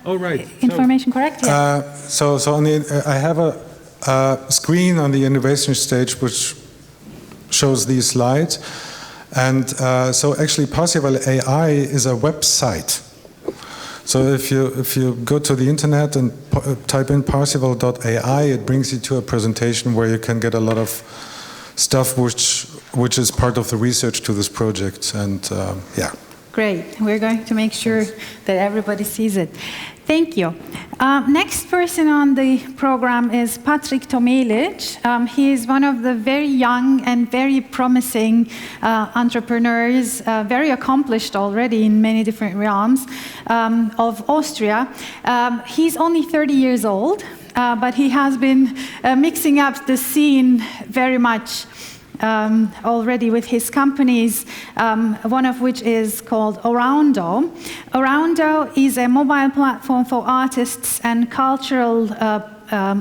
Oh, right. information correct? Yeah. So on I have a screen on the innovation stage which shows these slides. And so actually Parsival AI is a website. So if you go to the internet and type in parsival.ai, it brings you to a presentation where you can get a lot of stuff which is part of the research to this project. And yeah. Great. We're going to make sure that everybody sees it. Thank you. Next person on the program is Patrick Tomelitsch. He is one of the very young and very promising entrepreneurs, very accomplished already in many different realms of Austria. He's only 30 years old, but he has been mixing up the scene very much already with his companies, one of which is called Oroundo. Oroundo is a mobile platform for artists and cultural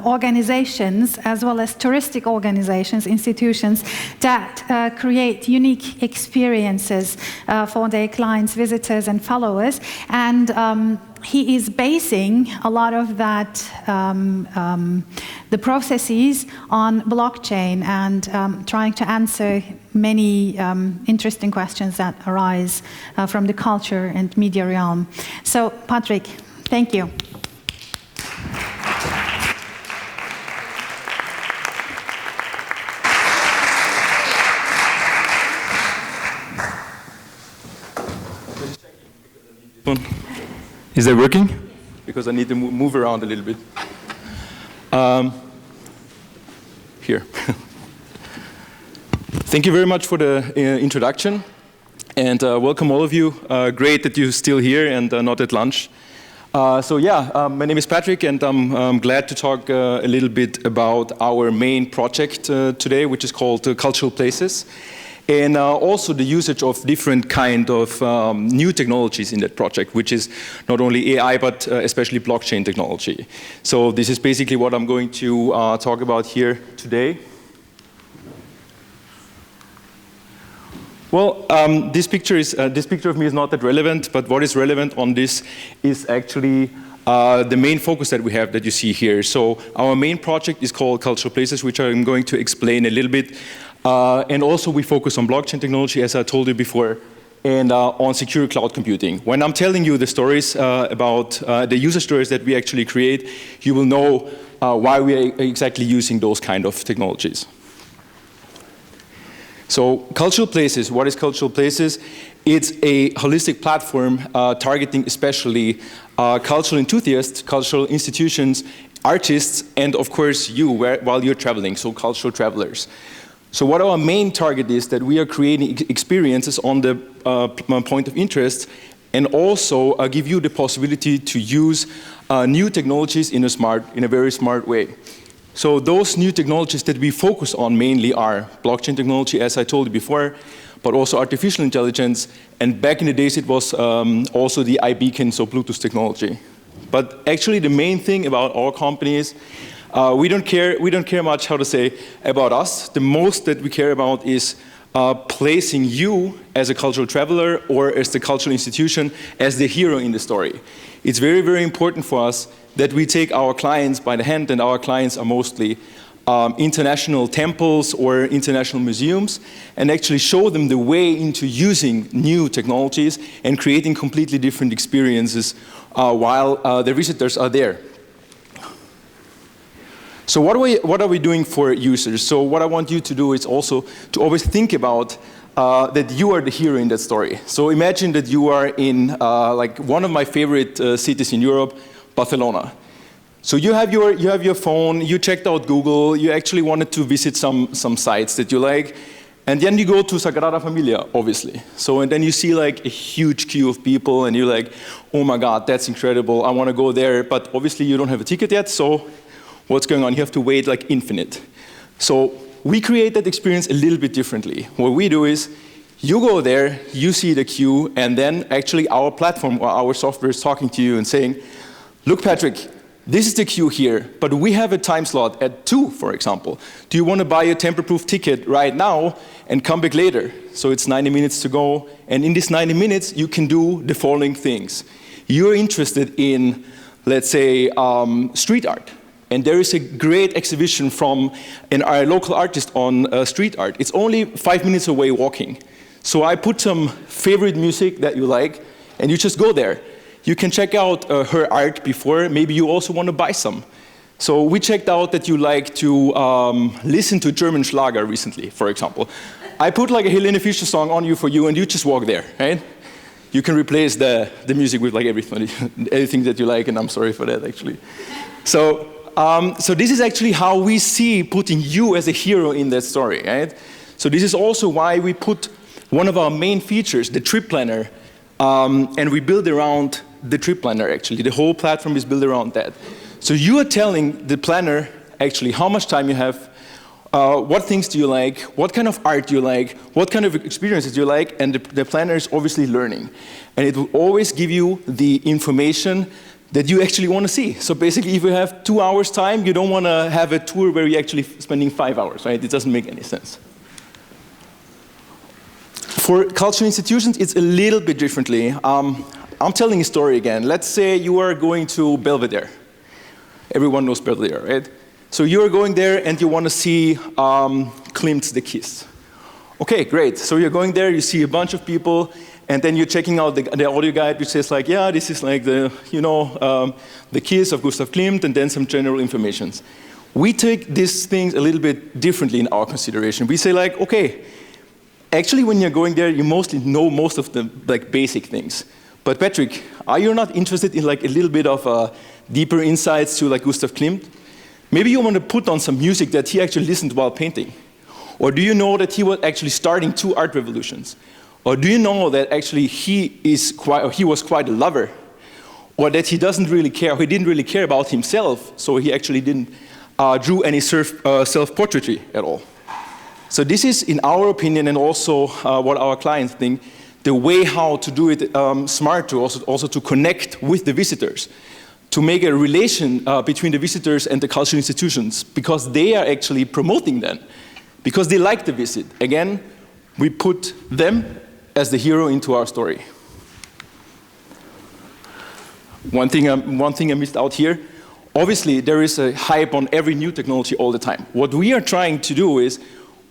organizations, as well as touristic organizations, institutions, that create unique experiences for their clients, visitors, and followers. And he is basing a lot of that, the processes on blockchain and trying to answer many interesting questions that arise from the culture and media realm. So, Patrick, thank you. Is that working? Because I need to move around a little bit. Here. Thank you very much for the introduction, and welcome all of you. Great that you're still here and not at lunch. My name is Patrick, and I'm glad to talk a little bit about our main project today, which is called Cultural Places. And also the usage of different kind of new technologies in that project, which is not only AI, but especially blockchain technology. So this is basically what I'm going to talk about here today. Well, this picture of me is not that relevant, but what is relevant on this is actually the main focus that we have that you see here. So our main project is called Cultural Places, which I'm going to explain a little bit. And also we focus on blockchain technology, as I told you before, and on secure cloud computing. When I'm telling you the stories about the user stories that we actually create, you will know why we are exactly using those kind of technologies. So Cultural Places, what is Cultural Places? It's a holistic platform targeting especially cultural enthusiasts, cultural institutions, artists, and of course you while you're traveling, so cultural travelers. So what our main target is that we are creating experiences on the point of interest, and also give you the possibility to use new technologies in a very smart way. So those new technologies that we focus on mainly are blockchain technology, as I told you before, but also artificial intelligence, and back in the days it was also the iBeacon, so Bluetooth technology. But actually the main thing about our company is we don't care much how to say about us. The most that we care about is placing you as a cultural traveler or as the cultural institution as the hero in the story. It's very, very important for us that we take our clients by the hand, and our clients are mostly international temples or international museums, and actually show them the way into using new technologies and creating completely different experiences while the visitors are there. So what are we doing for users? So what I want you to do is also to always think about that you are the hero in that story. So imagine that you are in like one of my favorite cities in Europe, Barcelona. So you have your phone, you checked out Google, you actually wanted to visit some sites that you like, and then you go to Sagrada Familia, obviously. So and then you see like a huge queue of people, and you're like, oh my God, that's incredible, I want to go there, but obviously you don't have a ticket yet, so what's going on? You have to wait like infinite. So we create that experience a little bit differently. What we do is, you go there, you see the queue, and then actually our platform or our software is talking to you and saying, look, Patrick, this is the queue here, but we have a time slot at 2, for example. Do you want to buy a tamper-proof ticket right now and come back later? So it's 90 minutes to go, and in these 90 minutes, you can do the following things. You're interested in let's say, street art. And there is a great exhibition from a local artist on street art. It's only 5 minutes away walking. So I put some favorite music that you like, and you just go there. You can check out her art before. Maybe you also want to buy some. So we checked out that you like to listen to German Schlager recently, for example. I put like a Helene Fischer song on you for you, and you just walk there, right? You can replace the music with like everything that you like, and I'm sorry for that, actually. So this is actually how we see putting you as a hero in that story, right? So this is also why we put one of our main features, the trip planner, and we build around the trip planner, actually. The whole platform is built around that. So you are telling the planner, actually, how much time you have, what things do you like, what kind of art do you like, what kind of experiences do you like, and the planner is obviously learning. And it will always give you the information that you actually want to see. So basically, if you have 2 hours time, you don't want to have a tour where you're actually spending 5 hours, right? It doesn't make any sense. For cultural institutions, it's a little bit differently. I'm telling a story again. Let's say you are going to Belvedere. Everyone knows Belvedere, right? So you're going there and you want to see Klimt's The Kiss. Okay, great. So you're going there, you see a bunch of people, and then you're checking out the audio guide, which says like, yeah, this is like the, The Kiss of Gustav Klimt, and then some general informations. We take these things a little bit differently in our consideration. We say like, okay, actually when you're going there, you mostly know most of the like basic things. But Patrick, are you not interested in like a little bit of deeper insights to like Gustav Klimt? Maybe you want to put on some music that he actually listened while painting. Or do you know that he was actually starting 2 art revolutions? Or do you know that actually he was quite a lover? Or that he doesn't really care, he didn't really care about himself, so he actually didn't drew any self-portraiture at all. So this is, in our opinion, and also what our clients think, the way how to do it smart, to also to connect with the visitors, to make a relation between the visitors and the cultural institutions, because they are actually promoting them, because they like the visit. Again, we put them as the hero into our story. One thing I missed out here, obviously there is a hype on every new technology all the time. What we are trying to do is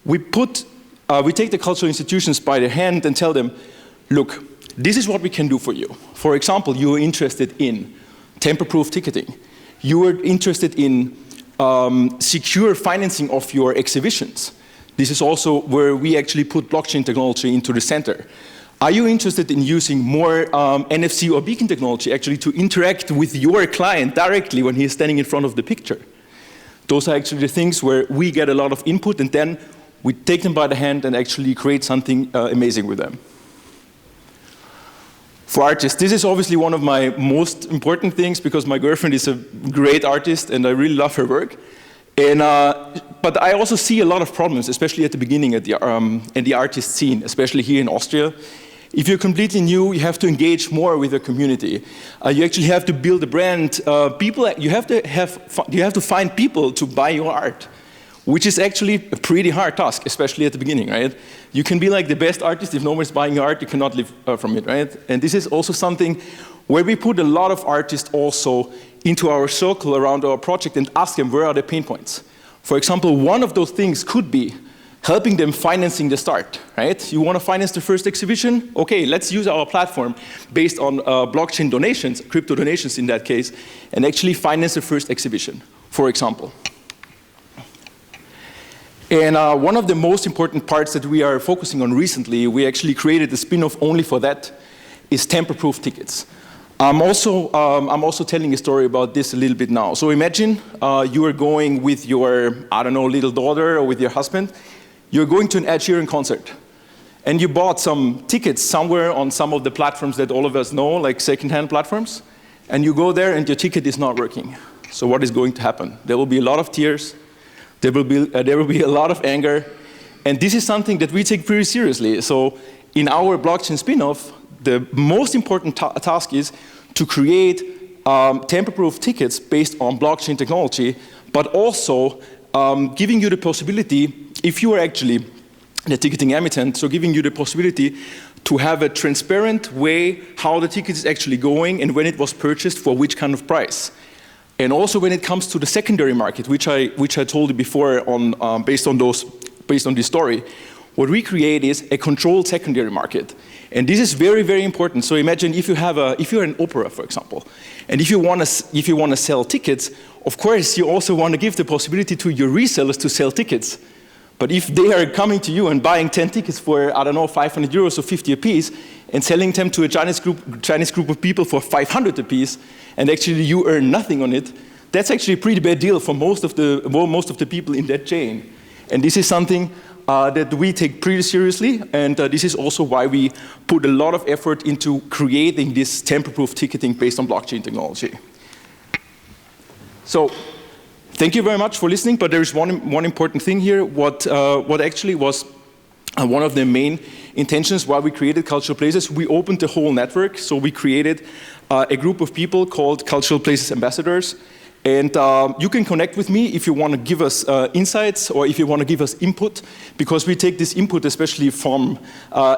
we take the cultural institutions by the hand and tell them, look, this is what we can do for you. For example, you are interested in tamper-proof ticketing. You are interested in secure financing of your exhibitions. This is also where we actually put blockchain technology into the center. Are you interested in using more NFC or beacon technology actually to interact with your client directly when he is standing in front of the picture? Those are actually the things where we get a lot of input, and then we take them by the hand and actually create something amazing with them. For artists, this is obviously one of my most important things, because my girlfriend is a great artist and I really love her work. But I also see a lot of problems, especially at the beginning in the artist scene, especially here in Austria. If you're completely new, you have to engage more with the community. You actually have to build a brand. You have to find people to buy your art, which is actually a pretty hard task, especially at the beginning, right? You can be like the best artist. If no one's buying your art, you cannot live from it, right? And this is also something where we put a lot of artists also into our circle around our project and ask them, where are the pain points? For example, one of those things could be helping them financing the start, right? You want to finance the first exhibition? Okay, let's use our platform based on blockchain donations, crypto donations in that case, and actually finance the first exhibition, for example. And one of the most important parts that we are focusing on recently, we actually created a spin-off only for that, is tamper-proof tickets. I'm also telling a story about this a little bit now. So imagine you are going with your, little daughter or with your husband. You're going to an Ed Sheeran concert. And you bought some tickets somewhere on some of the platforms that all of us know, like second-hand platforms. And you go there and your ticket is not working. So what is going to happen? There will be a lot of tears. There will be a lot of anger. And this is something that we take pretty seriously. So in our blockchain spin-off, the most important task is to create tamper-proof tickets based on blockchain technology, but also giving you the possibility, if you are actually the ticketing emittent, so giving you the possibility to have a transparent way how the ticket is actually going and when it was purchased for which kind of price. And also when it comes to the secondary market, which I told you before on, based on this story, what we create is a controlled secondary market. And this is very, very important. So imagine if you're an opera, for example, and if you want to sell tickets, of course you also want to give the possibility to your resellers to sell tickets. But if they are coming to you and buying 10 tickets for, I don't know, 500 euros or 50 apiece, and selling them to a Chinese group of people for 500 apiece, and actually you earn nothing on it, that's actually a pretty bad deal for most of the people in that chain. And this is something that we take pretty seriously, and this is also why we put a lot of effort into creating this tamper-proof ticketing based on blockchain technology. So, thank you very much for listening, but there is one important thing here. What actually was one of the main intentions why we created Cultural Places, we opened the whole network, so we created a group of people called Cultural Places Ambassadors. And you can connect with me if you want to give us insights or if you want to give us input, because we take this input, especially from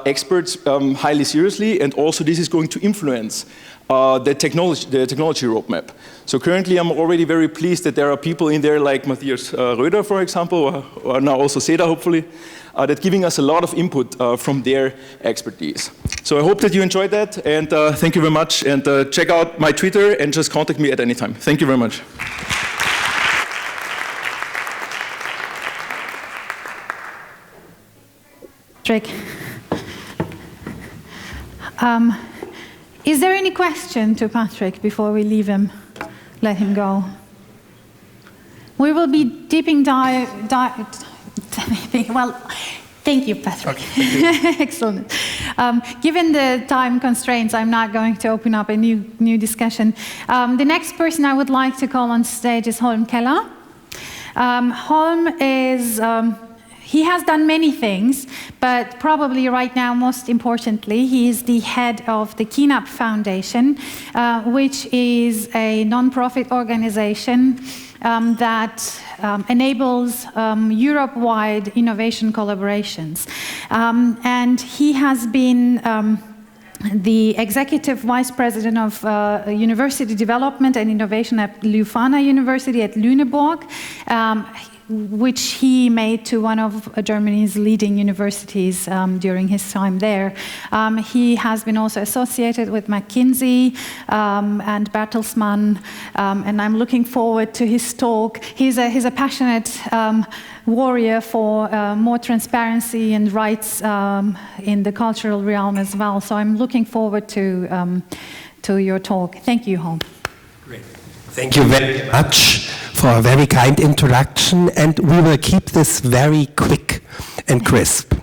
experts, highly seriously, and also this is going to influence the technology roadmap. So currently I'm already very pleased that there are people in there like Matthias Röder, for example, or now also Seda, hopefully, that giving us a lot of input from their expertise. So I hope that you enjoyed that, and thank you very much, and check out my Twitter and just contact me at any time. Thank you very much. Patrick. Is there any question to Patrick before we leave him, let him go? We will be well, thank you, Patrick. Okay, thank you. Excellent. Given the time constraints, I'm not going to open up a new discussion. The next person I would like to call on stage is Holm Keller. Holm is... he has done many things, but probably right now, most importantly, he is the head of the Kenupfoundation, which is a non-profit organization that enables Europe-wide innovation collaborations. And he has been the executive vice president of university development and innovation at Leuphana University at Lüneburg, which he made to one of Germany's leading universities during his time there. He has been also associated with McKinsey and Bertelsmann, and I'm looking forward to his talk. He's a passionate warrior for more transparency and rights in the cultural realm as well. So I'm looking forward to your talk. Thank you, Holm. Great. Thank you very much for a very kind introduction, and we will keep this very quick and crisp.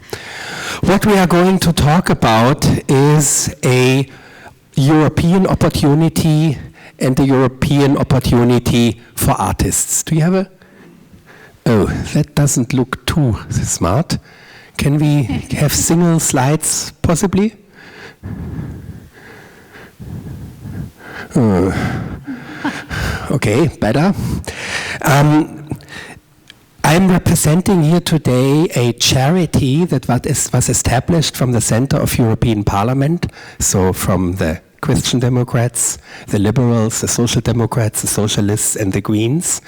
What we are going to talk about is a European opportunity and a European opportunity for artists. Do you have a... Oh, that doesn't look too smart. Can we have single slides, possibly? Okay, better. I'm representing here today a charity that was established from the Center of European Parliament, so from the Christian Democrats, the Liberals, the Social Democrats, the Socialists, and the Greens.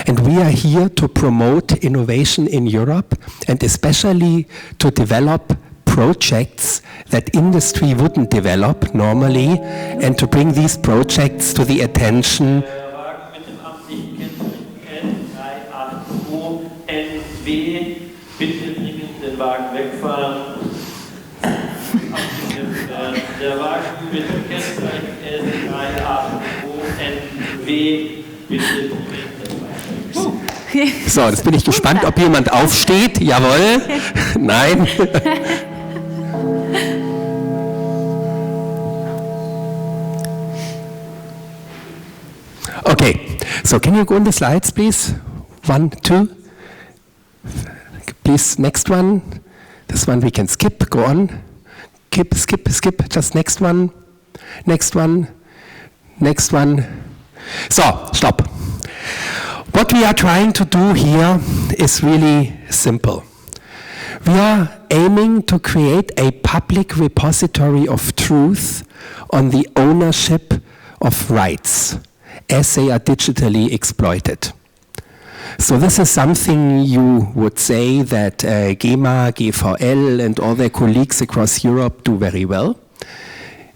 And we are here to promote innovation in Europe, and especially to develop projects that industry wouldn't develop normally, and to bring these projects to the attention. Bitte dringend den Wagen wegfahren. Der Wagen mit dem Kennzeichen L382NW, bitte dringend den Wagen wegfahren. So, jetzt bin ich gespannt, ob jemand aufsteht. Jawohl. Nein. Okay, so can you go on the slides, please? 1, 2. Please, next one. This one we can skip, go on. Skip, just next one. Next one. Next one. So, stop. What we are trying to do here is really simple. We are aiming to create a public repository of truth on the ownership of rights as they are digitally exploited. So this is something you would say that GEMA, GVL and all their colleagues across Europe do very well.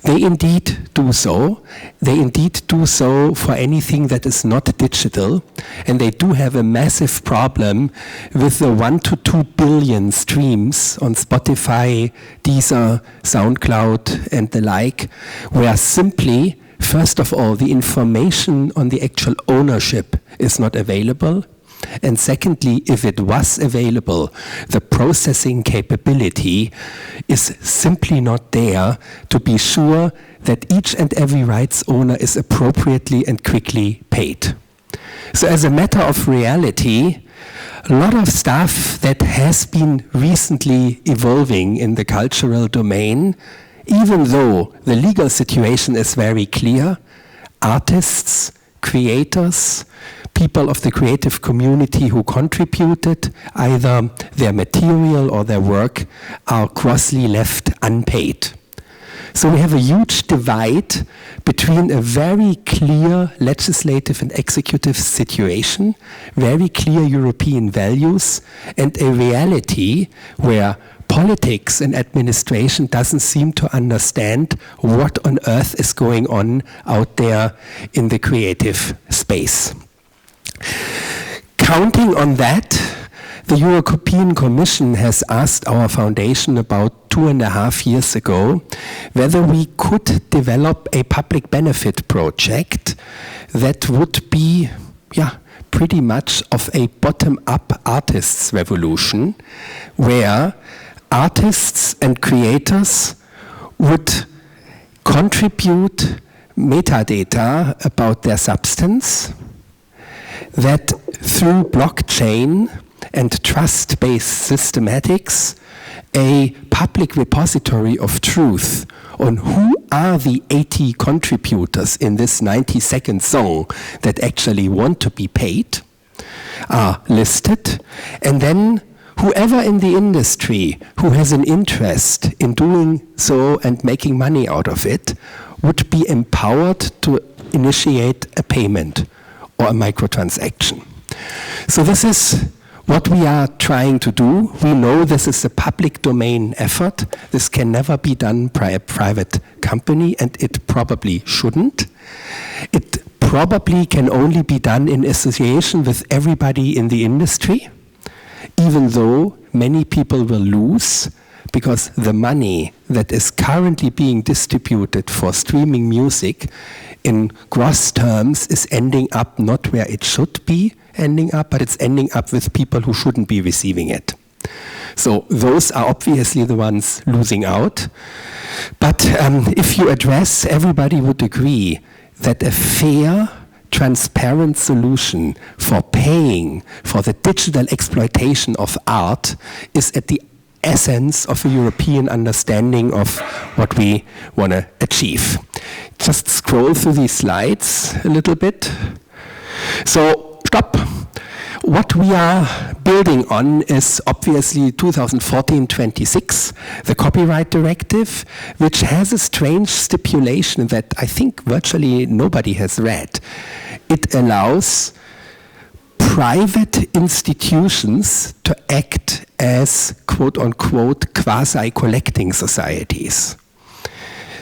They indeed do so. They indeed do so for anything that is not digital. And they do have a massive problem with the 1 to 2 billion streams on Spotify, Deezer, SoundCloud, and the like, where simply, first of all, the information on the actual ownership is not available. And secondly, if it was available, the processing capability is simply not there to be sure that each and every rights owner is appropriately and quickly paid. So as a matter of reality, a lot of stuff that has been recently evolving in the cultural domain, even though the legal situation is very clear, artists, creators, people of the creative community who contributed either their material or their work are grossly left unpaid. So we have a huge divide between a very clear legislative and executive situation, very clear European values, and a reality where politics and administration doesn't seem to understand what on earth is going on out there in the creative space. Counting on that, the European Commission has asked our foundation about 2.5 years ago whether we could develop a public benefit project that would be, pretty much of a bottom-up artists revolution, where artists and creators would contribute metadata about their substance, that through blockchain and trust-based systematics, a public repository of truth on who are the 80 contributors in this 90-second song that actually want to be paid are listed, and then whoever in the industry who has an interest in doing so and making money out of it would be empowered to initiate a payment or a microtransaction. So this is what we are trying to do. We know this is a public domain effort. This can never be done by a private company, and it probably shouldn't. It probably can only be done in association with everybody in the industry, even though many people will lose, because the money that is currently being distributed for streaming music in gross terms is ending up not where it should be ending up, but it's ending up with people who shouldn't be receiving it. So those are obviously the ones losing out. But if you address, everybody would agree that a fair, transparent solution for paying for the digital exploitation of art is at the essence of a European understanding of what we want to achieve. Just scroll through these slides a little bit. So, stop. What we are building on is obviously 2014-26, the Copyright Directive, which has a strange stipulation that I think virtually nobody has read. It allows private institutions to act as quote-unquote quasi-collecting societies.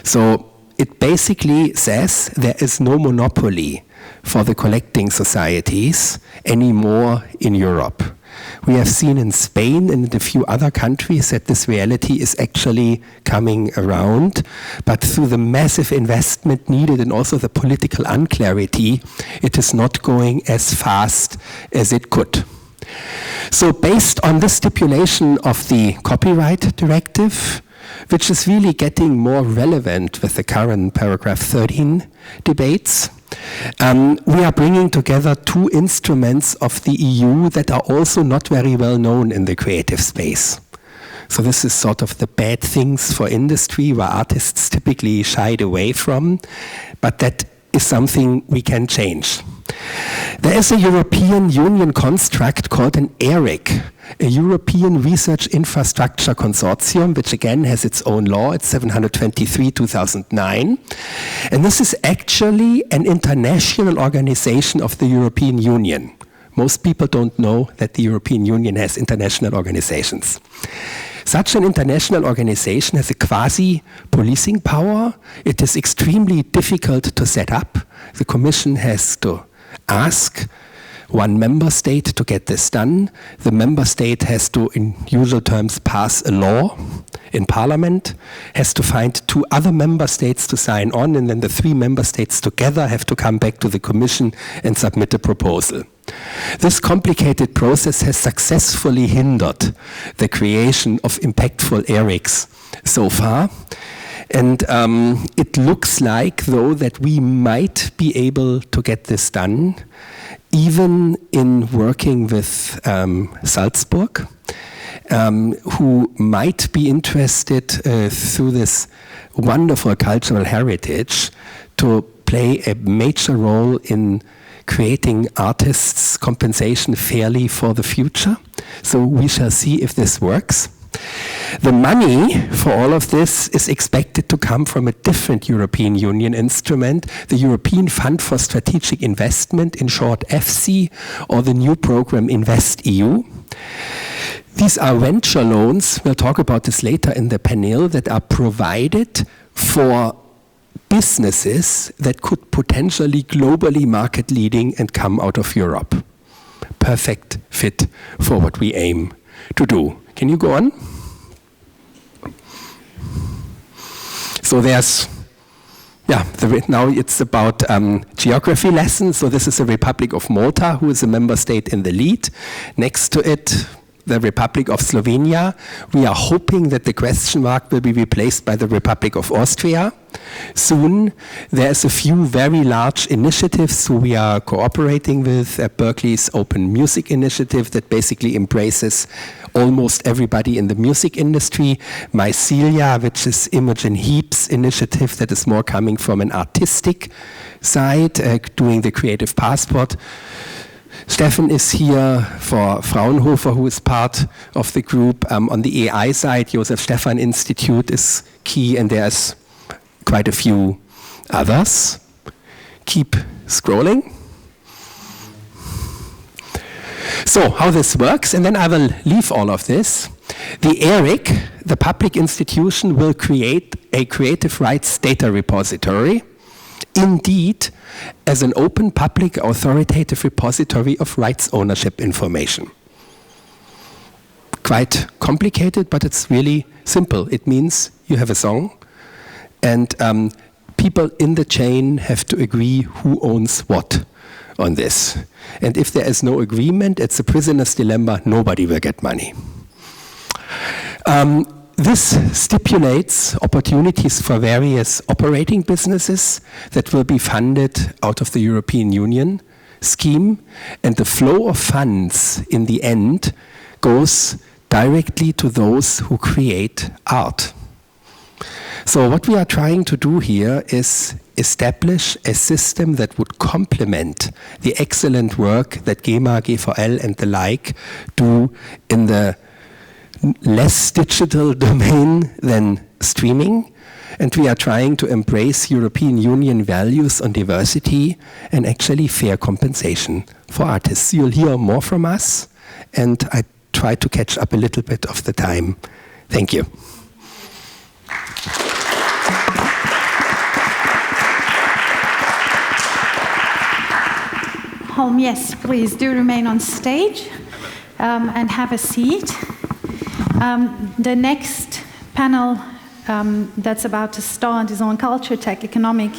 So it basically says there is no monopoly for the collecting societies anymore in Europe. We have seen in Spain and in a few other countries that this reality is actually coming around, but through the massive investment needed and also the political unclarity, it is not going as fast as it could. So based on the stipulation of the Copyright Directive, which is really getting more relevant with the current paragraph 13 debates, we are bringing together two instruments of the EU that are also not very well known in the creative space. So this is sort of the bad things for industry where artists typically shied away from, but that is something we can change. There is a European Union construct called an ERIC, a European Research Infrastructure Consortium, which again has its own law. It's 723/2009. And this is actually an international organization of the European Union. Most people don't know that the European Union has international organizations. Such an international organization has a quasi-policing power. It is extremely difficult to set up. The Commission has to ask one member state to get this done. The member state has to, in usual terms, pass a law in parliament, has to find 2 other member states to sign on, and then the 3 member states together have to come back to the Commission and submit a proposal. This complicated process has successfully hindered the creation of impactful ERICs so far. And it looks like, though, that we might be able to get this done, even in working with Salzburg, who might be interested through this wonderful cultural heritage to play a major role in creating artists' compensation fairly for the future. So we shall see if this works. The money for all of this is expected to come from a different European Union instrument, the European Fund for Strategic Investment, in short EFSI, or the new program InvestEU. These are venture loans, we'll talk about this later in the panel, that are provided for businesses that could potentially globally market leading and come out of Europe. Perfect fit for what we aim to do. Can you go on? So there's, now it's about geography lessons. So this is the Republic of Malta, who is a member state in the lead. Next to it, the Republic of Slovenia. We are hoping that the question mark will be replaced by the Republic of Austria soon. There's a few very large initiatives who we are cooperating with. Berkeley's Open Music Initiative that basically embraces almost everybody in the music industry. Mycelia, which is Imogen Heap's initiative that is more coming from an artistic side, doing the Creative Passport. Stefan is here for Fraunhofer, who is part of the group. On the AI side, Josef Stefan Institute is key, and there's quite a few others. Keep scrolling. So, how this works, and then I will leave all of this. The ERIC, the public institution, will create a creative rights data repository, indeed, as an open public authoritative repository of rights ownership information. Quite complicated, but it's really simple. It means you have a song, and people in the chain have to agree who owns what on this. And if there is no agreement, it's a prisoner's dilemma, nobody will get money. This stipulates opportunities for various operating businesses that will be funded out of the European Union scheme, and the flow of funds in the end goes directly to those who create art. So what we are trying to do here is establish a system that would complement the excellent work that GEMA, GVL and the like do in the less digital domain than streaming, and we are trying to embrace European Union values on diversity and actually fair compensation for artists. You'll hear more from us, and I try to catch up a little bit of the time. Thank you. Holm, yes, please do remain on stage and have a seat. The next panel that's about to start is on culture, tech, economic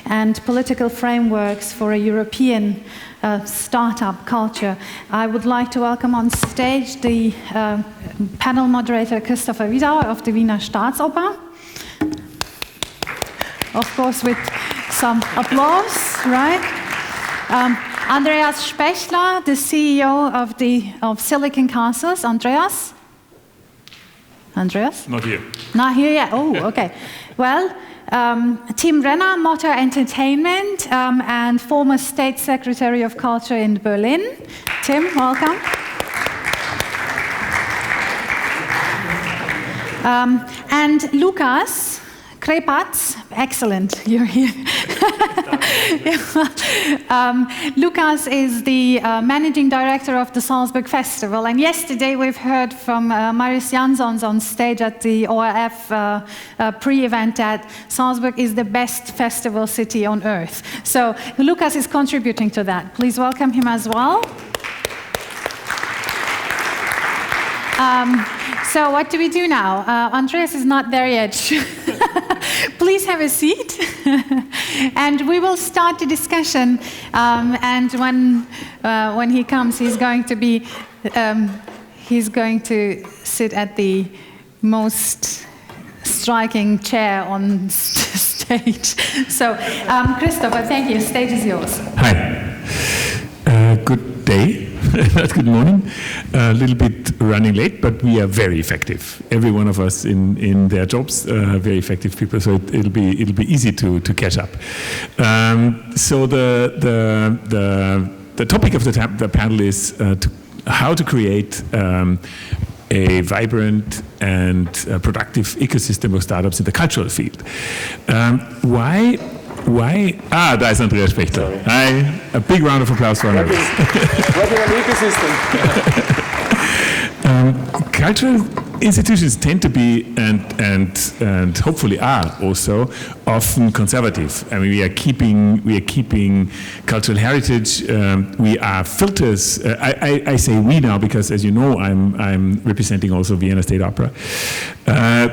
and political frameworks for a European startup culture. I would like to welcome on stage the panel moderator Christopher Widauer of the Wiener Staatsoper. Of course, with some applause, right? Andreas Spechtler, the CEO of Silicon Castles. Andreas? Andreas? Not here. Not here yet. Oh, okay. Well, Tim Renner, Motor Entertainment, and former State Secretary of Culture in Berlin. Tim, welcome. And Lukas, Crepaz, excellent, you're here. Lukas is the managing director of the Salzburg Festival, and yesterday we've heard from Marius Jansons on stage at the ORF pre-event that Salzburg is the best festival city on earth. So Lukas is contributing to that. Please welcome him as well. So what do we do now? Andreas is not there yet. Please have a seat. And we will start the discussion. And when he comes, he's going to sit at the most striking chair on stage. So, Christopher, thank you. Stage is yours. Hi. Good day. Not good morning. A little bit running late, but we are very effective. Every one of us in their jobs, very effective people. So it'll be easy to catch up. So the topic of the panel is how to create a vibrant and productive ecosystem of startups in the cultural field. Why? Da ist Andreas Spechtler. Hi, a big round of applause for Andreas. Working on the ecosystem. Cultural institutions tend to be and hopefully are also often conservative. I mean, we are keeping cultural heritage. We are filters. I say we now because, as you know, I'm representing also Vienna State Opera.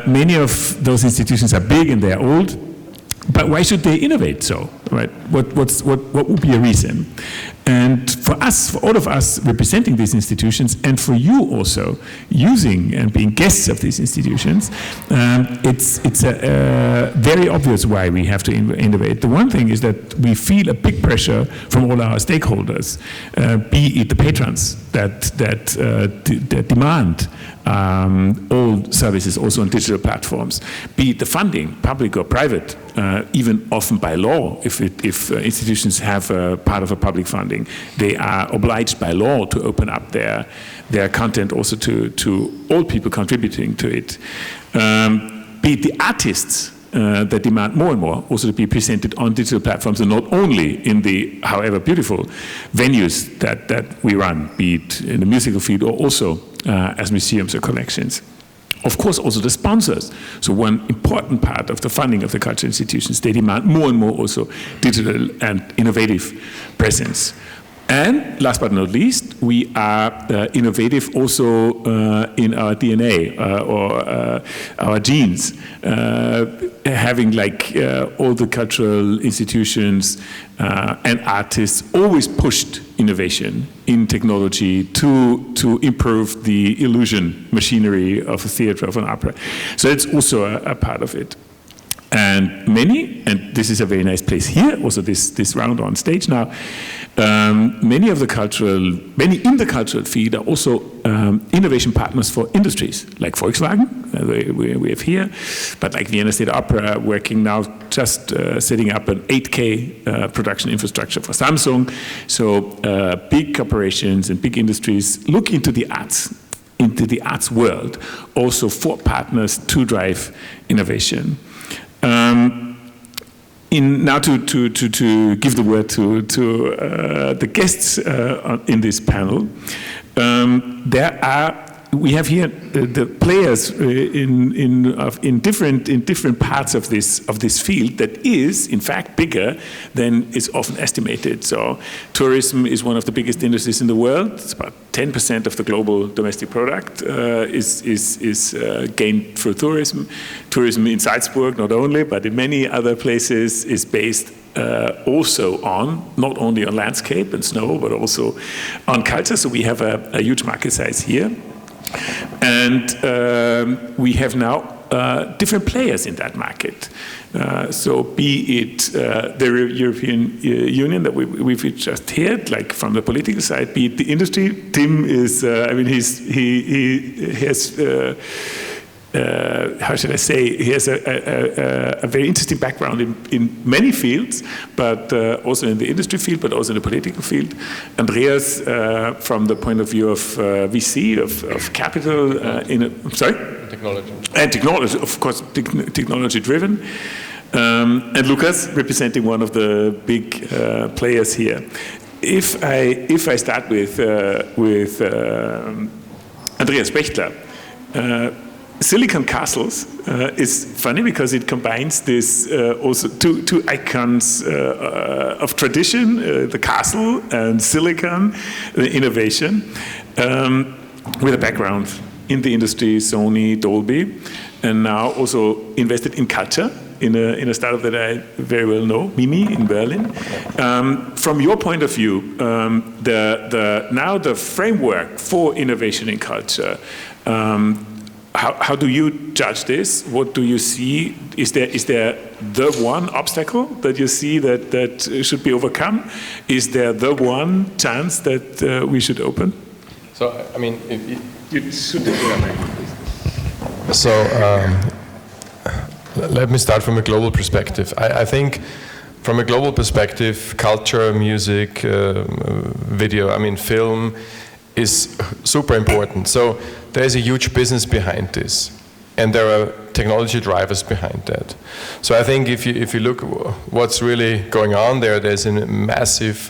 Many of those institutions are big and they're old. But why should they innovate so? Right? What would be a reason? And for us, for all of us representing these institutions, and for you also using and being guests of these institutions, it's very obvious why we have to innovate. The one thing is that we feel a big pressure from all our stakeholders, be it the patrons that demand all services also on digital platforms, be it the funding, public or private, even often by law, if institutions have a part of a public funding, they are obliged by law to open up their content also to all people contributing to it. Be it the artists that demand more and more also to be presented on digital platforms, and not only in the, however beautiful, venues that we run, be it in the musical field or also as museums or collections. Of course, also the sponsors. So one important part of the funding of the cultural institutions, they demand more and more also digital and innovative presence. And last but not least, we are innovative also in our DNA or our genes, having like all the cultural institutions and artists always pushed innovation in technology to improve the illusion machinery of a theater, of an opera. So it's also a part of it. And many, and this is a very nice place here, also this round on stage now, many in the cultural field are also innovation partners for industries, like Volkswagen, we have here, but like Vienna State Opera working now just setting up an 8K production infrastructure for Samsung. So big corporations and big industries look into the arts world, also for partners to drive innovation. Now to give the word to the guests in this panel, we have here the players in different parts of this field that is in fact bigger than is often estimated. So tourism is one of the biggest industries in the world. It's about 10% of the global domestic product is gained through tourism. Tourism in Salzburg, not only, but in many other places, is based also on, not only on landscape and snow, but also on culture. So we have a huge market size here. And we have now different players in that market. So be it the European Union that we've just heard, like from the political side, be it the industry. Tim is, he has how should I say, he has a very interesting background in many fields, but also in the industry field, but also in the political field. Andreas, from the point of view of VC, of capital, sorry? Technology. And technology, of course, technology driven. And Lukas, representing one of the big players here. If I start with Andreas Spechtler, Silicon Castles is funny because it combines this also two icons of tradition, the castle and silicon, the innovation, with a background in the industry, Sony, Dolby, and now also invested in culture in a startup that I very well know, Mimi in Berlin. From your point of view, now the framework for innovation in culture. How do you judge this? What do you see? Is there the one obstacle that you see that should be overcome? Is there the one chance that we should open? So, I mean, You should do that. So, let me start from a global perspective. I think from a global perspective, culture, music, video, I mean, film is super important. So there's a huge business behind this, and there are technology drivers behind that. So I think if you look what's really going on there, there's a massive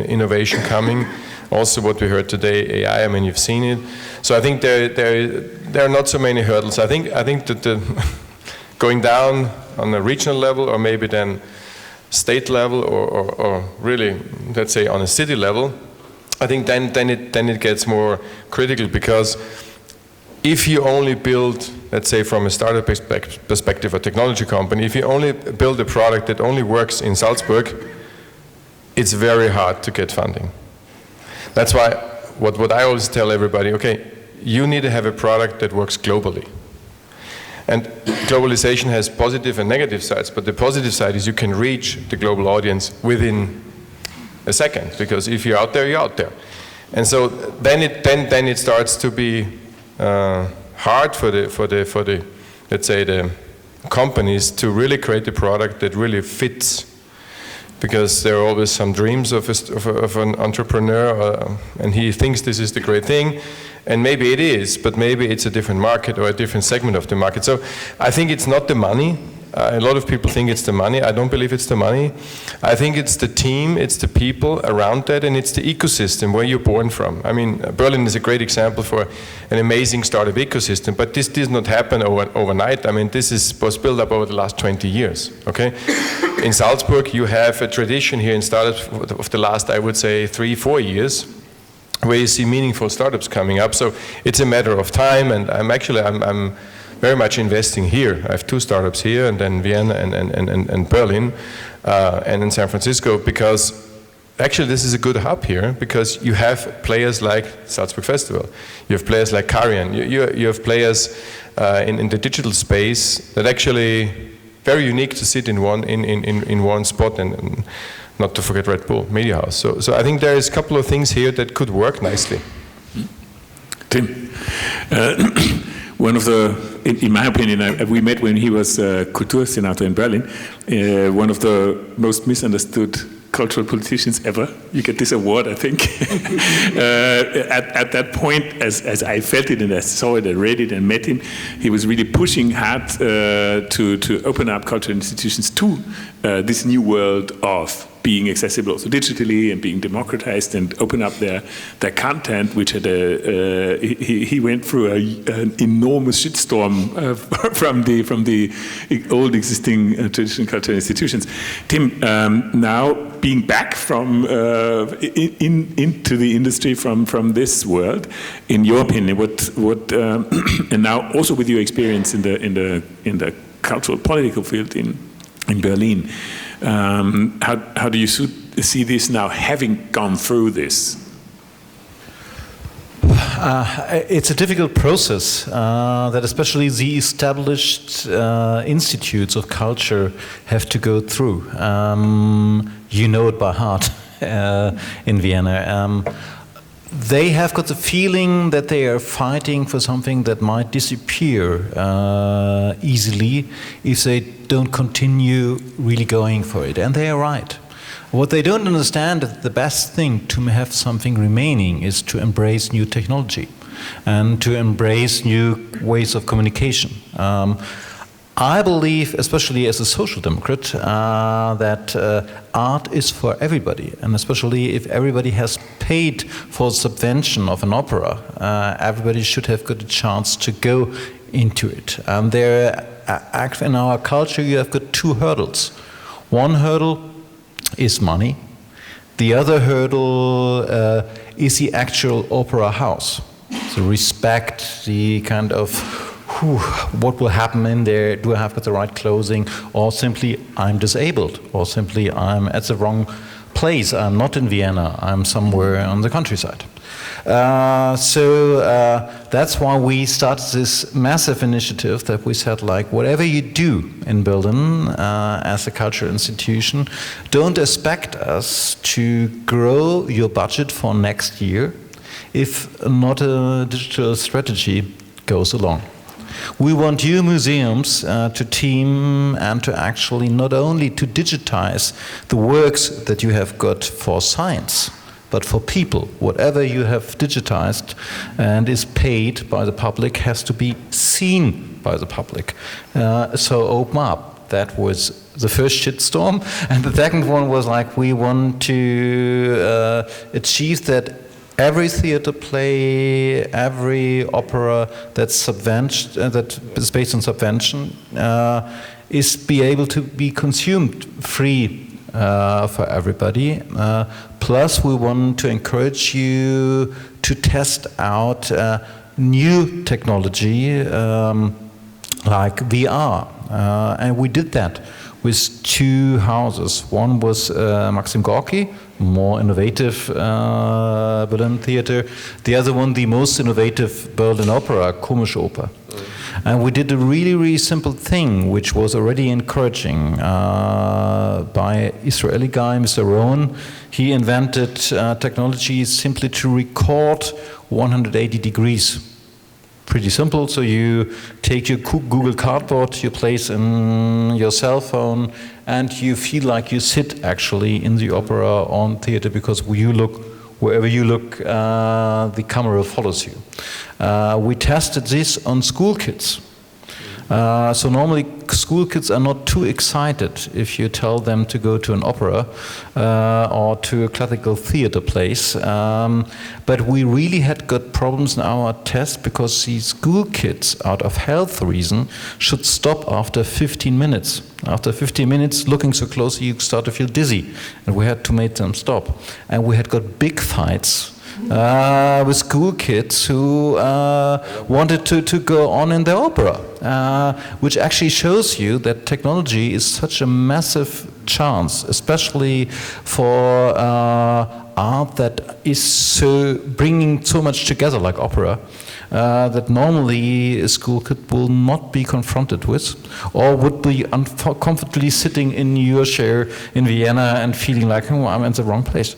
innovation coming. Also what we heard today, AI, I mean, you've seen it. So I think there are not so many hurdles. I think that going down on a regional level, or maybe then state level, or really, let's say, on a city level, I think then it gets more critical, because if you only build, let's say, from a startup perspective, a technology company, if you only build a product that only works in Salzburg, it's very hard to get funding. That's why what I always tell everybody, okay, you need to have a product that works globally. And globalization has positive and negative sides, but the positive side is you can reach the global audience within a second, because if you're out there, you're out there. And so then it starts to be hard for the let's say the companies to really create a product that really fits, because there are always some dreams of an entrepreneur, and he thinks this is the great thing, and maybe it is, but maybe it's a different market or a different segment of the market. So I think it's not the money. A lot of people think it's the money. I don't believe it's the money. I think it's the team, it's the people around that, and it's the ecosystem where you're born from. I mean, Berlin is a great example for an amazing startup ecosystem, but this did not happen overnight. I mean, was built up over the last 20 years, okay? In Salzburg, you have a tradition here in startups of the last, I would say, 3-4 years, where you see meaningful startups coming up. So it's a matter of time, and I'm very much investing here. I have 2 startups here, and then Vienna and Berlin, and in San Francisco, because actually this is a good hub here, because you have players like Salzburg Festival, you have players like Karajan, you have players in the digital space that actually very unique to sit in one spot, and not to forget Red Bull Media House. So I think there is a couple of things here that could work nicely. Tim. One of the, in my opinion, we met when he was Kultursenator in Berlin, one of the most misunderstood cultural politicians ever. You get this award, I think. At that point, as I felt it and I saw it, I read it and met him, he was really pushing hard to open up cultural institutions to this new world of being accessible also digitally and being democratized and open up their content, which had he went through an enormous shitstorm from the old existing traditional cultural institutions. Tim, now being back from into the industry from this world, in your opinion, what and now also with your experience in the cultural political field in Berlin. How do you see this now, having gone through this? It's a difficult process that especially the established institutes of culture have to go through. You know it by heart in Vienna. they have got the feeling that they are fighting for something that might disappear easily if they don't continue really going for it. And they are right. What they don't understand is the best thing to have something remaining is to embrace new technology and to embrace new ways of communication. I believe, especially as a social democrat, that art is for everybody, and especially if everybody has paid for subvention of an opera, everybody should have got a chance to go into it. And there, in our culture, you have got two hurdles. One hurdle is money. The other hurdle is the actual opera house. So respect, the kind of what will happen in there, do I have got the right clothing, or simply I'm disabled, or simply I'm at the wrong place, I'm not in Vienna, I'm somewhere on the countryside. So that's why we started this massive initiative that we said, like, whatever you do in Berlin as a cultural institution, don't expect us to grow your budget for next year if not a digital strategy goes along. We want you museums to team and to actually not only to digitize the works that you have got for science, but for people. Whatever you have digitized and is paid by the public has to be seen by the public. So open up. That was the first shitstorm. And the second one was like, we want to achieve that every theater play, every opera that's that is based on subvention is be able to be consumed free for everybody. Plus, we want to encourage you to test out new technology like VR. And we did that with two houses. One was Maxim Gorki, more innovative Berlin theater. The other one, the most innovative Berlin opera, Komische Oper. And we did a really, really simple thing, which was already encouraging by Israeli guy, Mr. Rowan. He invented technology simply to record 180 degrees. Pretty simple. So you take your Google Cardboard, you place in your cell phone, and you feel like you sit actually in the opera on theater, because you look, wherever you look, the camera follows you. We tested this on school kids. So normally school kids are not too excited if you tell them to go to an opera or to a classical theater place. But we really had got problems in our test because these school kids, out of health reason, should stop after 15 minutes. After 15 minutes, looking so closely, you start to feel dizzy. And we had to make them stop. And we had got big fights with school kids who wanted to go on in the opera, which actually shows you that technology is such a massive chance, especially for art that is so bringing so much together like opera, that normally a school kid will not be confronted with, or would be uncomfortably sitting in your chair in Vienna and feeling like, oh, I'm in the wrong place.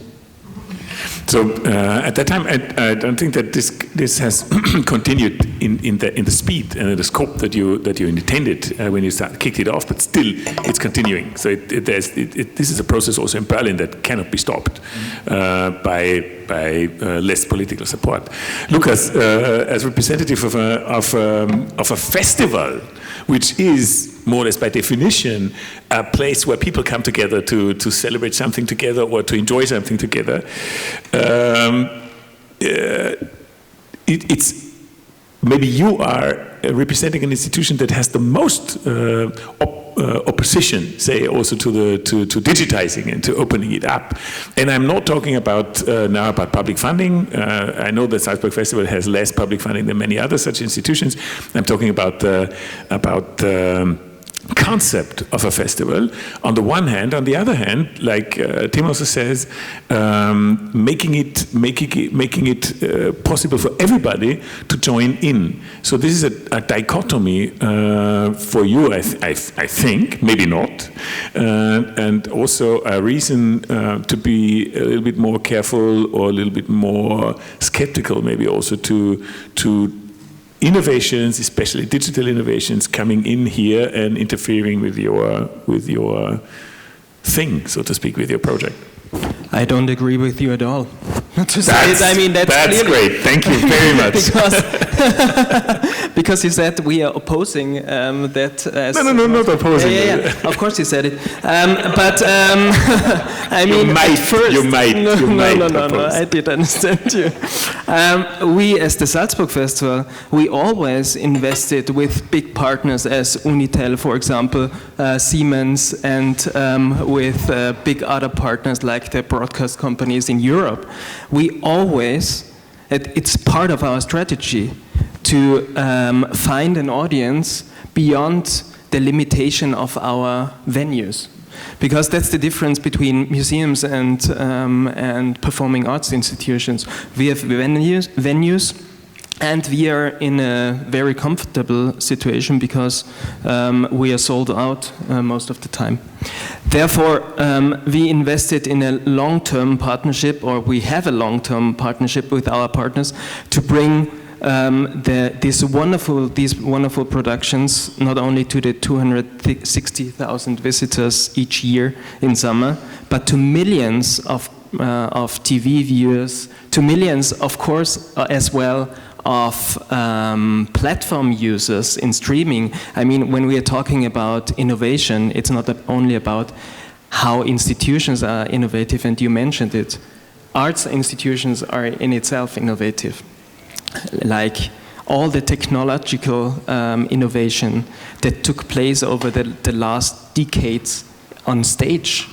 So at that time, I don't think that this has continued in the speed and the scope that you intended when you kicked it off, but still it's continuing. So this is a process also in Berlin that cannot be stopped by less political support. Lukas, as representative of a festival, which is more or less by definition a place where people come together to celebrate something together or to enjoy something together. It's maybe you are representing an institution that has the most opposition, say, also to digitizing and to opening it up. And I'm not talking about now about public funding. I know that Salzburg Festival has less public funding than many other such institutions. I'm talking about concept of a festival on the one hand. On the other hand, like Tim also says, making it possible for everybody to join in. So this is a dichotomy for you, I think, maybe not, and also a reason to be a little bit more careful or a little bit more skeptical, maybe also to innovations, especially digital innovations, coming in here and interfering with your thing, so to speak, with your project. I don't agree with you at all. That's great. Thank you very much. Because you said we are opposing that. As no, not opposing. Yeah. Of course you said it. But I mean, you might. No. I did understand you. We, as the Salzburg Festival, we always invested with big partners as Unitel, for example, Siemens, and with big other partners like the broadcast companies in Europe. We always, it's part of our strategy to find an audience beyond the limitation of our venues. Because that's the difference between museums and performing arts institutions. We have venues, and we are in a very comfortable situation because we are sold out most of the time. Therefore, we invested in a long-term partnership, or we have a long-term partnership with our partners to bring these wonderful productions not only to the 260,000 visitors each year in summer, but to millions of TV viewers, to millions, of course, as well, of platform users in streaming. I mean, when we are talking about innovation, it's not only about how institutions are innovative, and you mentioned it. Arts institutions are in itself innovative. Like all the technological innovation that took place over the last decades on stage,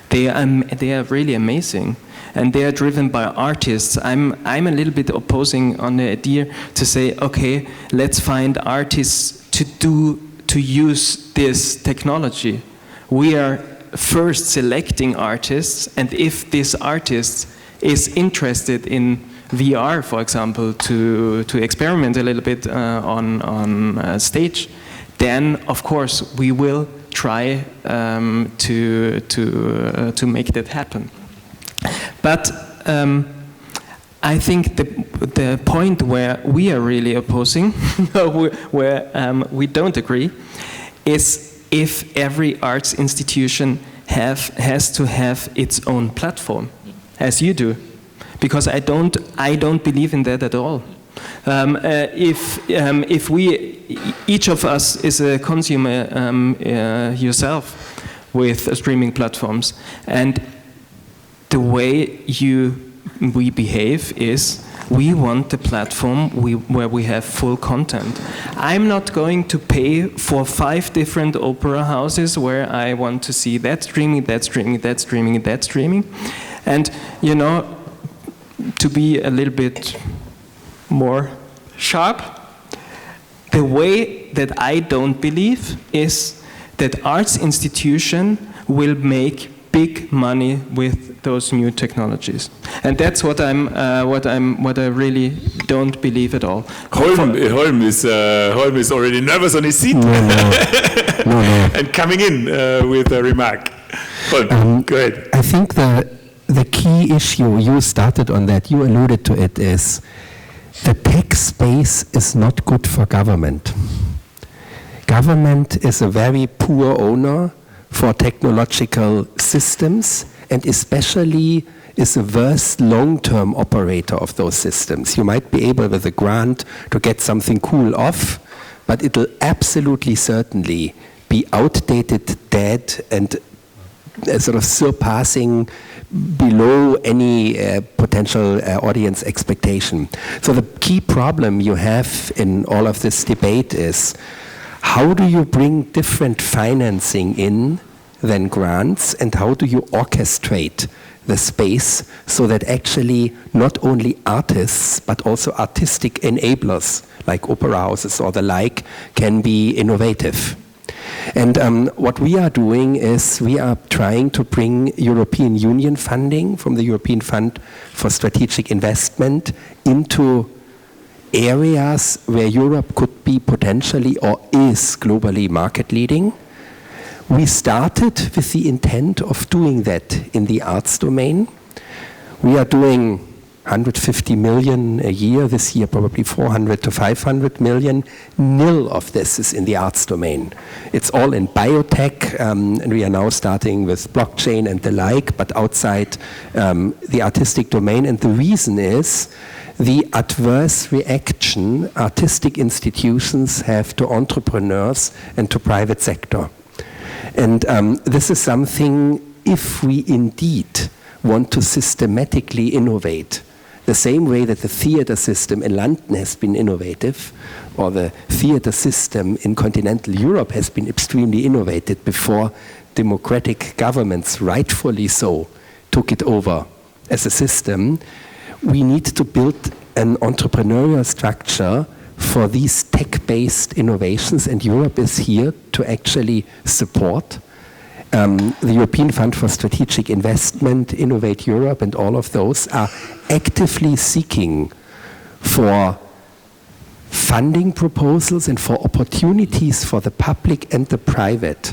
they are really amazing. And they are driven by artists. I'm a little bit opposing on the idea to say, okay, let's find artists to use this technology. We are first selecting artists, and if this artist is interested in VR, for example, to experiment a little bit on stage, then of course we will try to make that happen. But I think the point where we are really opposing, where we don't agree, is if every arts institution has to have its own platform, as you do, because I don't believe in that at all. If we, each of us is a consumer yourself with streaming platforms, and the way we behave is we want the platform where we have full content. I'm not going to pay for 5 different opera houses where I want to see that streaming, that streaming, that streaming, that streaming. And, you know, to be a little bit more sharp, the way that I don't believe is that arts institution will make big money with those new technologies, and that's what I really don't believe at all. Holm is already nervous on his seat. No. And coming in with a remark. Holm, go ahead. I think the key issue, you started on that, you alluded to it, is the tech space is not good for government. Government is a very poor owner for technological systems, and especially is a worst long-term operator of those systems. You might be able with a grant to get something cool off, but it'll absolutely certainly be outdated, dead, and sort of surpassing below any potential audience expectation. So the key problem you have in all of this debate is, how do you bring different financing in than grants, and how do you orchestrate the space so that actually not only artists but also artistic enablers like opera houses or the like can be innovative? And what we are doing is we are trying to bring European Union funding from the European Fund for Strategic Investment into areas where Europe could be potentially or is globally market leading. We started with the intent of doing that in the arts domain. We are doing 150 million a year, this year probably 400 to 500 million. Nil of this is in the arts domain. It's all in biotech, and we are now starting with blockchain and the like, but outside the artistic domain. And the reason is the adverse reaction artistic institutions have to entrepreneurs and to private sector. And this is something, if we indeed want to systematically innovate, the same way that the theater system in London has been innovative, or the theater system in continental Europe has been extremely innovative before democratic governments, rightfully so, took it over as a system, we need to build an entrepreneurial structure for these tech-based innovations, and Europe is here to actually support. The European Fund for Strategic Investment, Innovate Europe, and all of those are actively seeking for funding proposals and for opportunities for the public and the private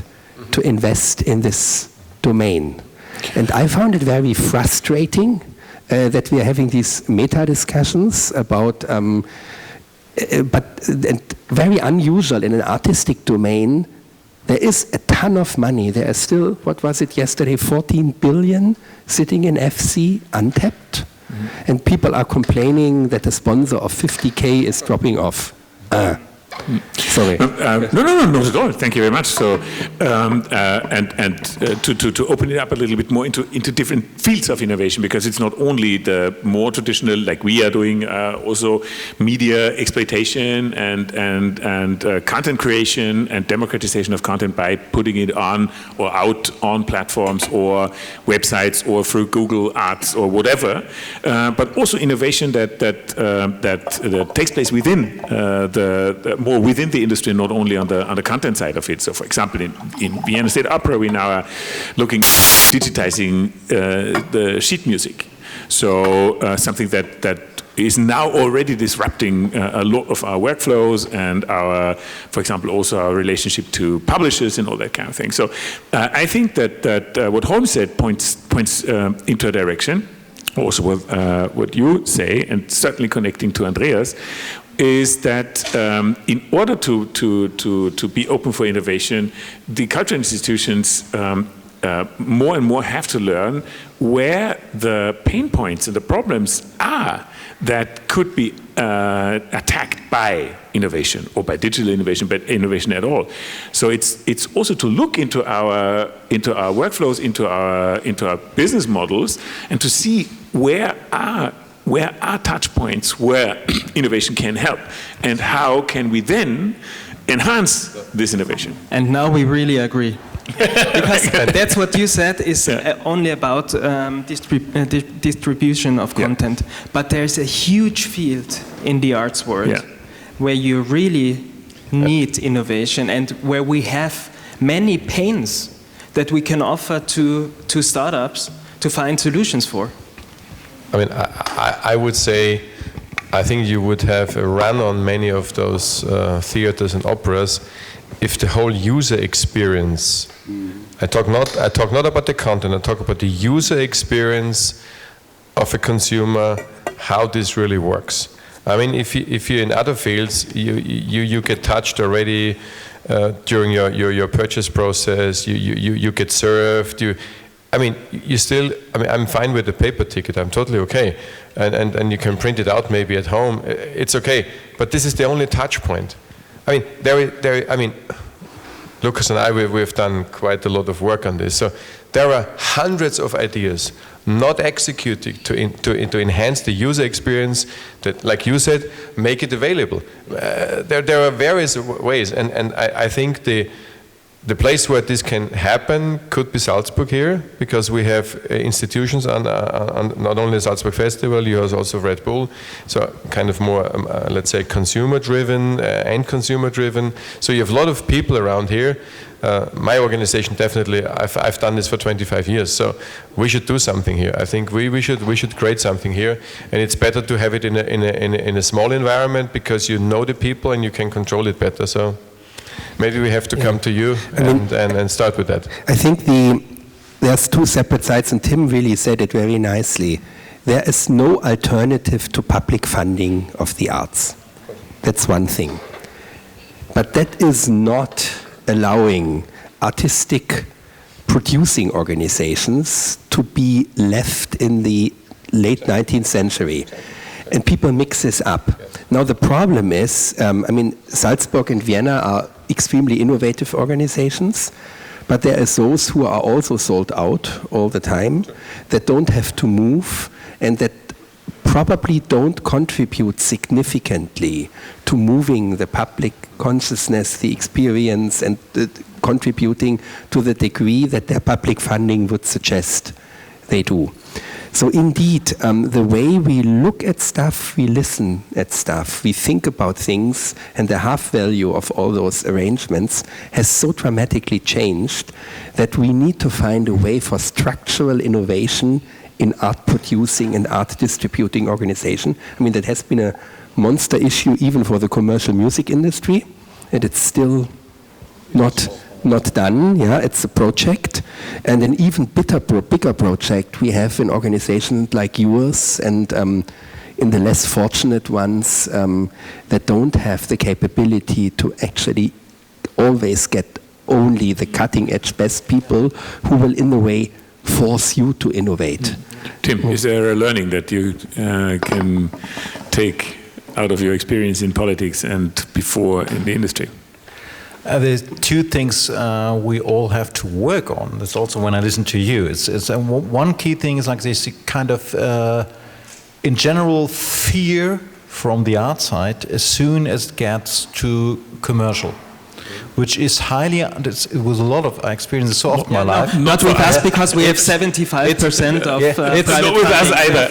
to invest in this domain. And I found it very frustrating that we are having these meta discussions about but very unusual in an artistic domain. There is a ton of money. There is still, what was it yesterday, 14 billion sitting in FC untapped. And people are complaining that the sponsor of 50K is dropping off. Sorry. No, not at all. Thank you very much. So, to open it up a little bit more into different fields of innovation, because it's not only the more traditional, like we are doing, also media exploitation and content creation and democratization of content by putting it on or out on platforms or websites or through Google Arts or whatever, but also innovation that takes place within more within the industry, not only on the content side of it. So, for example, in Vienna State Opera, we now are looking at digitizing the sheet music. So something that is now already disrupting a lot of our workflows and our, for example, also our relationship to publishers and all that kind of thing. So I think that what Holm said points into a direction. Also, what you say, and certainly connecting to Andreas, is that in order to be open for innovation, the cultural institutions more and more have to learn where the pain points and the problems are that could be attacked by innovation or by digital innovation, but innovation at all. So it's also to look into our workflows, into our business models, and to see where are touch points where innovation can help, and how can we then enhance this innovation. And now we really agree. Because that's what you said is only about distribution of content. But there's a huge field in the arts world where you really need innovation, and where we have many pains that we can offer to startups to find solutions for. I mean, I would say, I think you would have a run on many of those theaters and operas if the whole user experience, I talk not about the content, I talk about the user experience of a consumer, how this really works. I mean, if you're in other fields, you get touched already during your purchase process, you get served, I'm fine with the paper ticket, I'm totally okay. And you can print it out maybe at home, it's okay. But this is the only touch point. I mean, Lukas and I, we've done quite a lot of work on this. So there are hundreds of ideas not executed to enhance the user experience that, like you said, make it available. There are various ways, and I think the place where this can happen could be Salzburg here, because we have institutions on not only the Salzburg Festival, you have also Red Bull, so kind of more, let's say, consumer-driven and consumer-driven. So you have a lot of people around here my organization definitely, I've done this for 25 years, so we should do something here. I think we should create something here, and it's better to have it in a small environment because you know the people and you can control it better. So maybe we have to come to you and start with that. I think there's two separate sides, and Tim really said it very nicely. There is no alternative to public funding of the arts. That's one thing. But that is not allowing artistic producing organizations to be left in the late 19th century. And people mix this up. Now the problem is, Salzburg and Vienna are extremely innovative organizations, but there are those who are also sold out all the time, that don't have to move, and that probably don't contribute significantly to moving the public consciousness, the experience, and contributing to the degree that their public funding would suggest they do. So indeed, the way we look at stuff, we listen at stuff, we think about things, and the half value of all those arrangements has so dramatically changed that we need to find a way for structural innovation in art producing and art distributing organization. I mean, that has been a monster issue even for the commercial music industry, and it's still not done. Yeah, it's a project, and an even bigger project we have in organizations like yours, and in the less fortunate ones that don't have the capability to actually always get only the cutting edge best people who will in a way force you to innovate. Tim, is there a learning that you can take out of your experience in politics and before in the industry? There's two things we all have to work on. That's also when I listen to you. It's one key thing is like this kind of, in general, fear from the art side as soon as it gets to commercial, which is highly, it was a lot of, I experienced so often in my life. Not with us, because we have 75% of it's not with us either.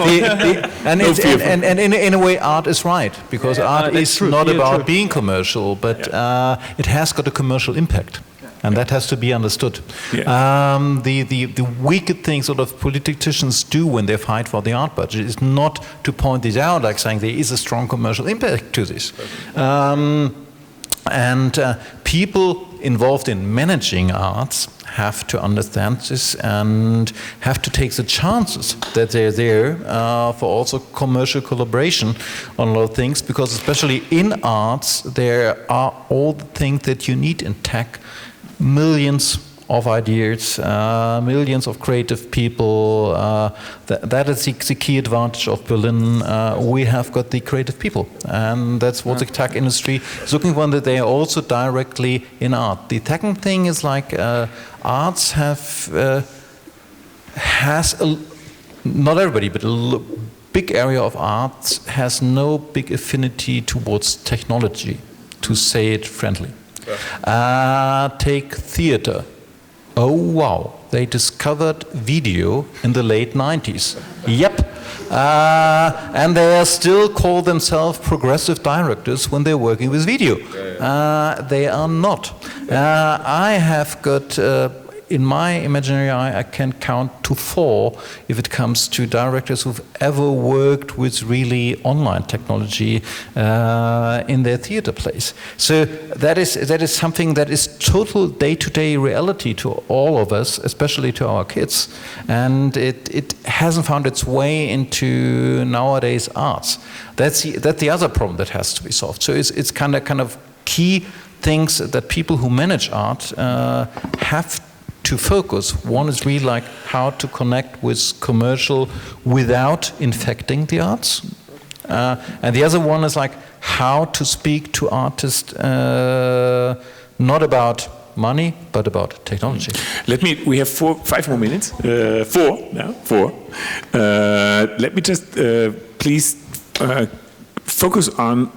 And in a way, art is right, because art is not about being commercial, but it has got a commercial impact. And that has to be understood. The wicked thing sort of politicians do when they fight for the art budget is not to point this out, like saying there is a strong commercial impact to this. And people involved in managing arts have to understand this and have to take the chances that they're there for also commercial collaboration on a lot of things, because especially in arts there are all the things that you need in tech, millions of ideas, millions of creative people. That is the key advantage of Berlin. We have got the creative people, and that's what the tech industry is looking for, that they are also directly in art. The second thing is like arts has not everybody, but a big area of arts has no big affinity towards technology, to say it friendly. Take theater. Oh wow, they discovered video in the late 90s. Yep. And they still call themselves progressive directors when they're working with video. They are not. I have got, in my imaginary eye, I can count to 4 if it comes to directors who've ever worked with really online technology in their theater plays. So that is something that is total day-to-day reality to all of us, especially to our kids, and it hasn't found its way into nowadays arts. That's the other problem that has to be solved. So it's kind of key things that people who manage art have to focus. One is really like how to connect with commercial without infecting the arts. And the other one is like how to speak to artists, not about money, but about technology. We have 5 more minutes. 4 now, 4. Let me just please focus on,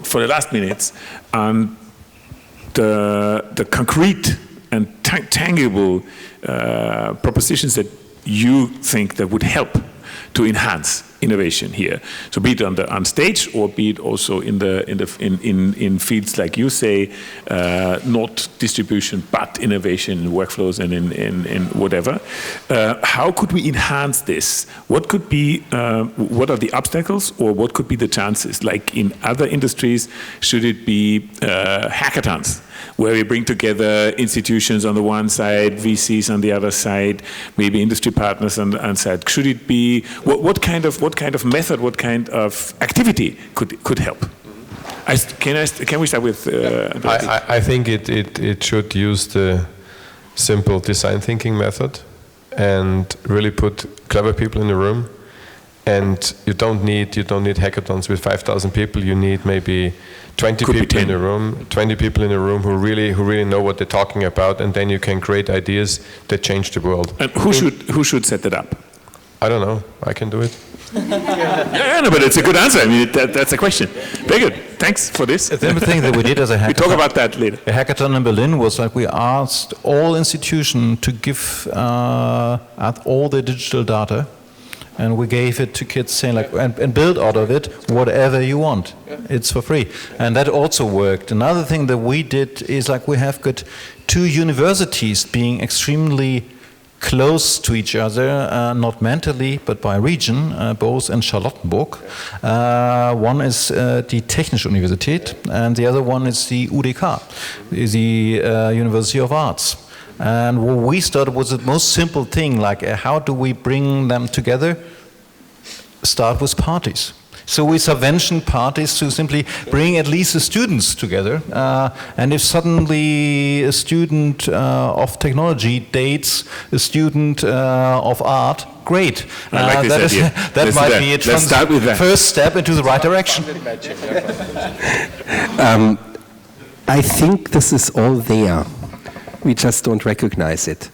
for the last minutes, on the concrete and tangible propositions that you think that would help to enhance innovation here. So be it on stage, or be it also in fields like you say, not distribution but innovation in workflows and in whatever. How could we enhance this? What could be what are the obstacles, or what could be the chances? Like in other industries, should it be hackathons, where we bring together institutions on the one side, VCs on the other side, maybe industry partners on the side? Should it be what kind of method, what kind of activity could help? Can we start with? I think it should use the simple design thinking method and really put clever people in the room. And you don't need hackathons with 5,000 people. You need maybe 20 people in the room. 20 people in the room who really know what they're talking about, and then you can create ideas that change the world. And who should set that up? I don't know. I can do it. Yeah, no, but it's a good answer. I mean, that's a question. Very good. Thanks for this. The thing that we did as a hackathon. We talk about that later. A hackathon in Berlin was like we asked all institutions to give out all the digital data. And we gave it to kids, saying like, and build out of it whatever you want. It's for free, and that also worked. Another thing that we did is like we have got 2 universities being extremely close to each other, not mentally but by region, both in Charlottenburg. One is the Technische Universität, and the other one is the UDK, the University of Arts. And what we started was the most simple thing, like how do we bring them together? Start with parties. So we subvention parties to simply bring at least the students together. And if suddenly a student of technology dates a student of art, great. I like this idea. That might be it. Let's start with that. First step into the right direction. I think this is all there. We just don't recognize it.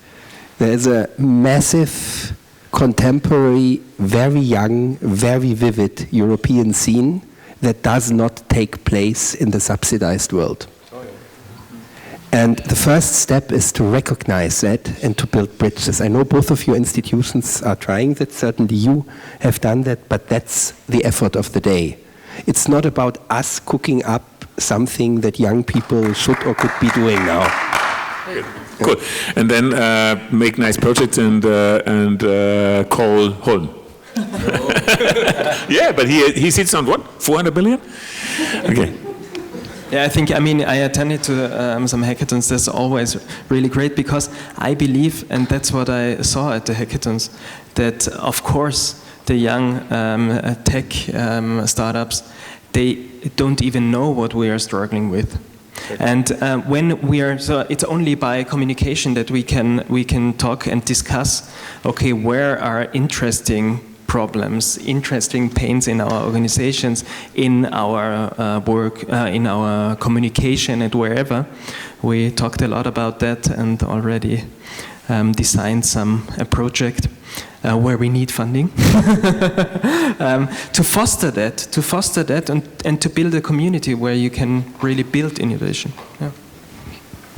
There is a massive, contemporary, very young, very vivid European scene that does not take place in the subsidized world. And the first step is to recognize that and to build bridges. I know both of your institutions are trying that, certainly you have done that, but that's the effort of the day. It's not about us cooking up something that young people should or could be doing now. Cool. And then make nice projects and call Holm. Yeah, but he sits on what? 400 billion? Okay. Yeah, I attended to some hackathons. That's always really great because I believe, and that's what I saw at the hackathons, that of course the young tech startups, they don't even know what we are struggling with. And when we are, so it's only by communication that we can talk and discuss, okay, where are interesting problems, interesting pains in our organizations, in our work, in our communication and wherever. We talked a lot about that and already designed a project where we need funding to foster that and to build a community where you can really build innovation. Yeah.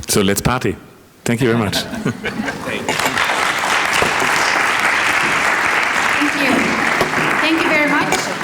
So let's party. Thank you very much.